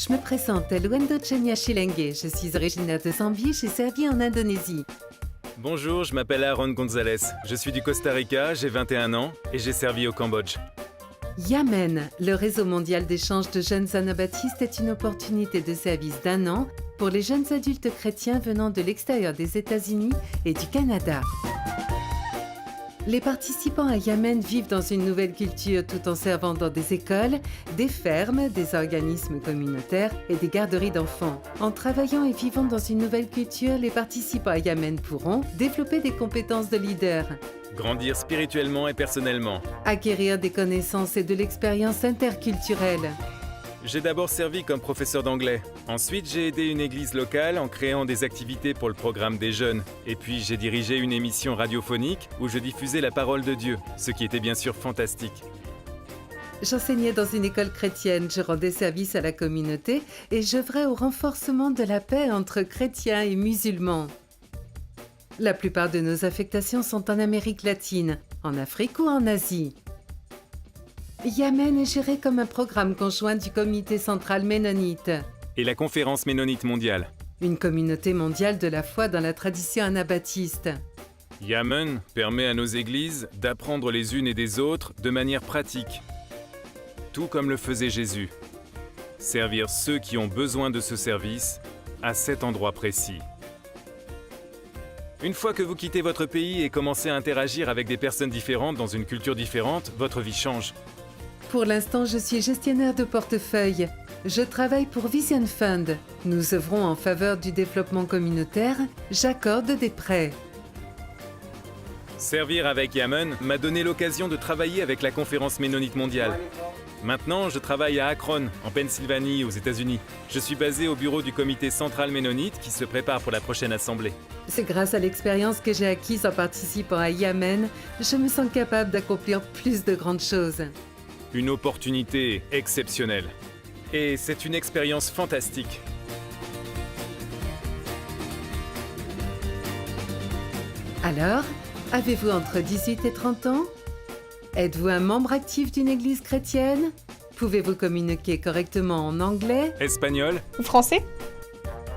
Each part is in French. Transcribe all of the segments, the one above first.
Je me présente, Luendo Chenya Chilenge. Je suis originaire de Zambie, j'ai servi en Indonésie. Bonjour, je m'appelle Aaron Gonzalez. Je suis du Costa Rica, j'ai 21 ans et j'ai servi au Cambodge. Yamen, le réseau mondial d'échange de jeunes anabaptistes est une opportunité de service d'1 an pour les jeunes adultes chrétiens venant de l'extérieur des États-Unis et du Canada. Les participants à Yamen vivent dans une nouvelle culture tout en servant dans des écoles, des fermes, des organismes communautaires et des garderies d'enfants. En travaillant et vivant dans une nouvelle culture, les participants à Yamen pourront développer des compétences de leader, Grandir spirituellement et personnellement. acquérir des connaissances et de l'expérience interculturelle, J'ai d'abord servi comme professeur d'anglais. Ensuite, j'ai aidé une église locale en créant des activités pour le programme des jeunes. Et puis, j'ai dirigé une émission radiophonique où je diffusais la parole de Dieu, ce qui était bien sûr fantastique. J'enseignais dans une école chrétienne, je rendais service à la communauté et j'œuvrais au renforcement de la paix entre chrétiens et musulmans. La plupart de nos affectations sont en Amérique latine, en Afrique ou en Asie. Yamen est géré comme un programme conjoint du Comité central ménonite, Et la conférence ménonite mondiale. une communauté mondiale de la foi dans la tradition anabaptiste. Yamen permet à nos églises d'apprendre les unes et des autres de manière pratique. Tout comme le faisait Jésus. Servir ceux qui ont besoin de ce service à cet endroit précis. Une fois que vous quittez votre pays et commencez à interagir avec des personnes différentes dans une culture différente, votre vie change. Pour l'instant, je suis gestionnaire de portefeuille. Je travaille pour Vision Fund. Nous œuvrons en faveur du développement communautaire. J'accorde des prêts. Servir avec Yamen m'a donné l'occasion de travailler avec la conférence ménonite mondiale. Maintenant, je travaille à Akron, en Pennsylvanie, aux États-Unis. Je suis basé au bureau du comité central ménonite qui se prépare pour la prochaine assemblée. C'est grâce à l'expérience que j'ai acquise en participant à Yamen, je me sens capable d'accomplir plus de grandes choses. Une opportunité exceptionnelle. Et c'est une expérience fantastique. Alors, avez-vous entre 18 et 30 ans? Êtes-vous un membre actif d'une église chrétienne? Pouvez-vous communiquer correctement en anglais? Espagnol, Ou français?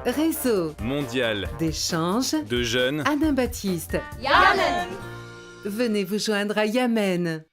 Réseau mondial, d'échange de jeunes. anabaptiste. Yamen! Venez vous joindre à Yamen.